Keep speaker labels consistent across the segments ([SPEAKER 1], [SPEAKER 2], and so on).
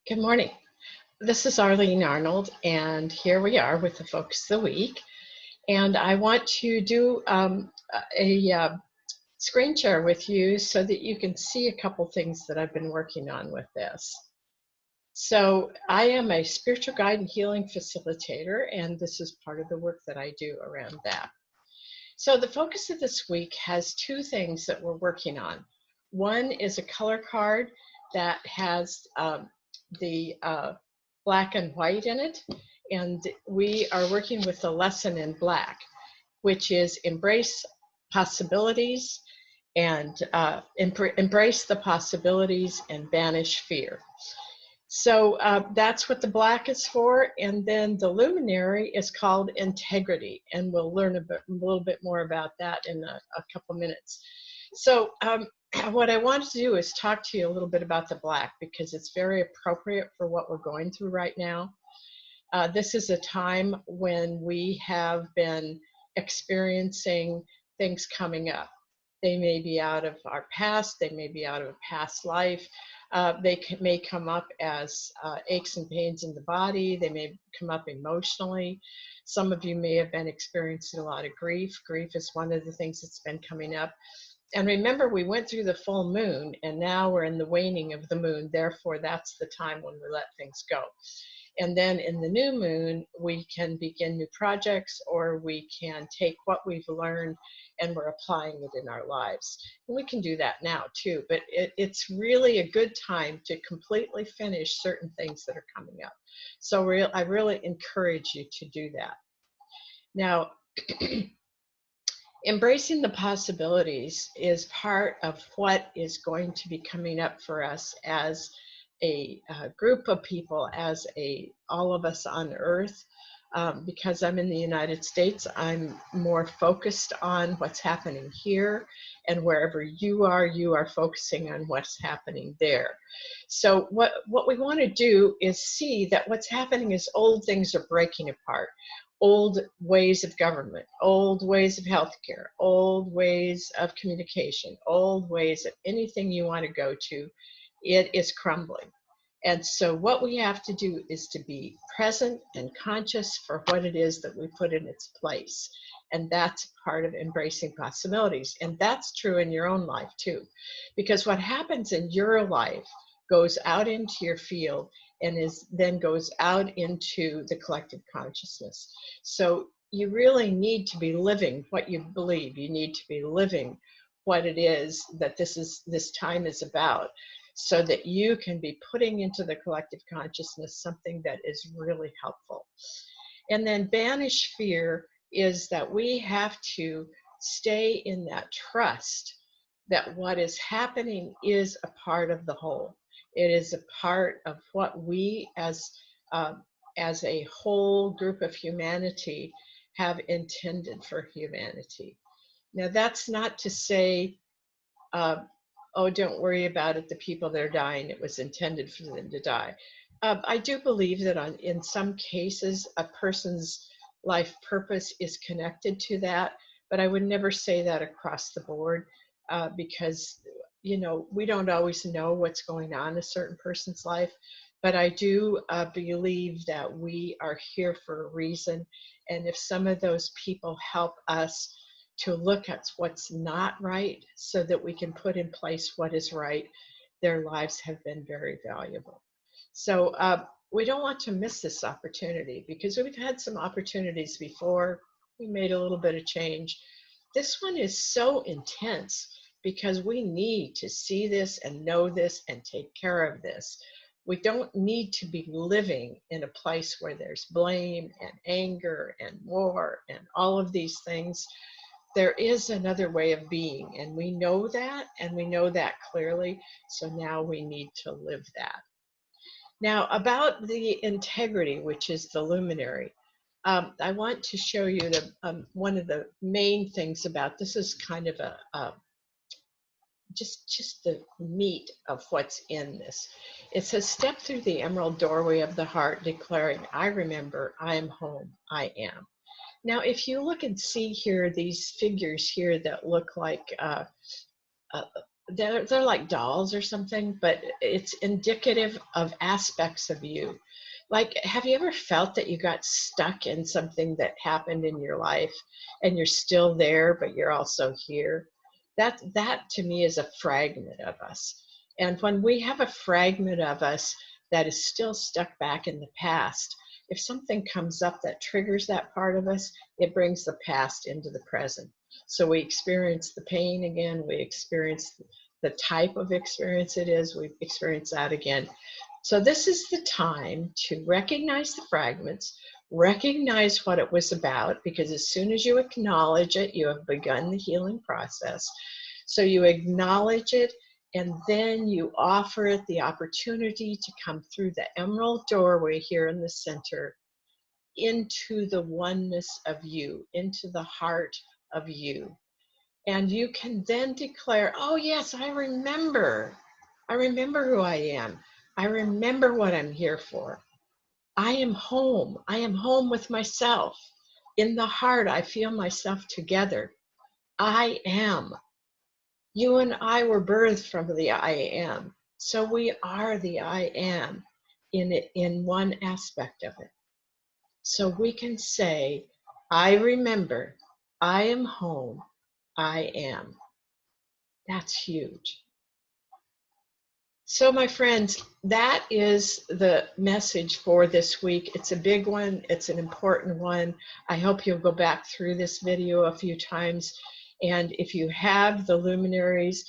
[SPEAKER 1] Good morning. This is Arlene Arnold, and here we are with the Focus of the Week. And I want to do a screen share with you so that you can see a couple things that I've been working on with this. So I am a spiritual guide and healing facilitator, and this is part of the work that I do around that. So the focus of this week has two things that we're working on. One is a color card that has the black and white in it, and we are working with the lesson in black, which is embrace possibilities and embrace the possibilities and banish fear. So that's what the black is for, and then the luminary is called integrity, and we'll learn a little bit more about that in a couple minutes. So what I wanted to do is talk to you a little bit about the black, because it's very appropriate for what we're going through right now. This is a time when we have been experiencing things coming up. They may be out of our past, they may be out of a past life. May come up as aches and pains in the body. They may come up emotionally. Some of you may have been experiencing a lot of grief. Grief is one of the things that's been coming up. And remember, we went through the full moon, and now we're in the waning of the moon. Therefore, that's the time when we let things go. And then in the new moon, we can begin new projects, or we can take what we've learned and we're applying it in our lives. And we can do that now too, but it's really a good time to completely finish certain things that are coming up. So I really encourage you to do that. Now, embracing the possibilities is part of what is going to be coming up for us as a group of people, as all of us on Earth. Because I'm in the United States, I'm more focused on what's happening here, and wherever you are focusing on what's happening there. So what we want to do is see that what's happening is old things are breaking apart. Old ways of government, old ways of healthcare, old ways of communication, old ways of anything you want to go to, it is crumbling. And so what we have to do is to be present and conscious for what it is that we put in its place. And that's part of embracing possibilities. And that's true in your own life too. Because what happens in your life goes out into your field and then goes out into the collective consciousness. So you really need to be living what you believe. You need to be living what it is that this time is about, so that you can be putting into the collective consciousness something that is really helpful. And then banish fear is that we have to stay in that trust that what is happening is a part of the whole. It is a part of what we as a whole group of humanity have intended for humanity. Now, that's not to say, oh, don't worry about it, the people that are dying, it was intended for them to die. I do believe that in some cases, a person's life purpose is connected to that, but I would never say that across the board, because, we don't always know what's going on in a certain person's life. But I do believe that we are here for a reason. And if some of those people help us to look at what's not right so that we can put in place what is right, their lives have been very valuable. So we don't want to miss this opportunity, because we've had some opportunities before. We made a little bit of change. This one is so intense because we need to see this and know this and take care of this. We don't need to be living in a place where there's blame and anger and war and all of these things. There is another way of being, and we know that, and we know that clearly. So now we need to live that. Now, about the integrity, which is the luminary, I want to show you one of the main things about this is kind of just the meat of what's in this. It says, step through the emerald doorway of the heart, declaring, I remember, I am home, I am. Now, if you look and see here, these figures here that look like they're like dolls or something, but it's indicative of aspects of you. Like, have you ever felt that you got stuck in something that happened in your life and you're still there, but you're also here? That to me is a fragment of us. And when we have a fragment of us that is still stuck back in the past, if something comes up that triggers that part of us, it brings the past into the present. So we experience the pain again, we experience the type of experience it is, we experience that again. So this is the time to recognize the fragments, recognize what it was about, because as soon as you acknowledge it, you have begun the healing process. So you acknowledge it, and then you offer it the opportunity to come through the emerald doorway here in the center into the oneness of you, into the heart of you. And you can then declare, oh yes, I remember who I am. I remember what I'm here for. I am home. I am home with myself. In the heart, I feel myself together. I am. You and I were birthed from the I am. So we are the I am in one aspect of it. So we can say, I remember, I am home, I am. That's huge. So my friends, that is the message for this week. It's a big one. It's an important one. I hope you'll go back through this video a few times. And if you have the luminaries,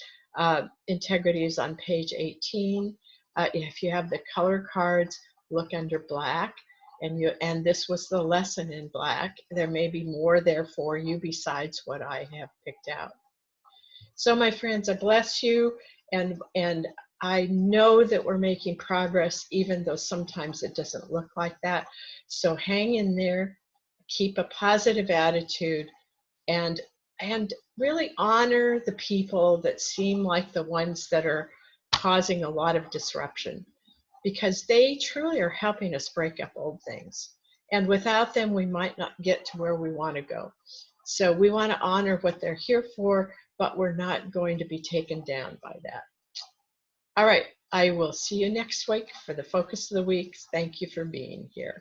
[SPEAKER 1] integrity is on page 18. If you have the color cards, look under black. And this was the lesson in black. There may be more there for you besides what I have picked out. So my friends, I bless you, and I know that we're making progress, even though sometimes it doesn't look like that. So hang in there, keep a positive attitude, and really honor the people that seem like the ones that are causing a lot of disruption, because they truly are helping us break up old things. And without them, we might not get to where we want to go. So we want to honor what they're here for, but we're not going to be taken down by that. All right, I will see you next week for the focus of the week. Thank you for being here.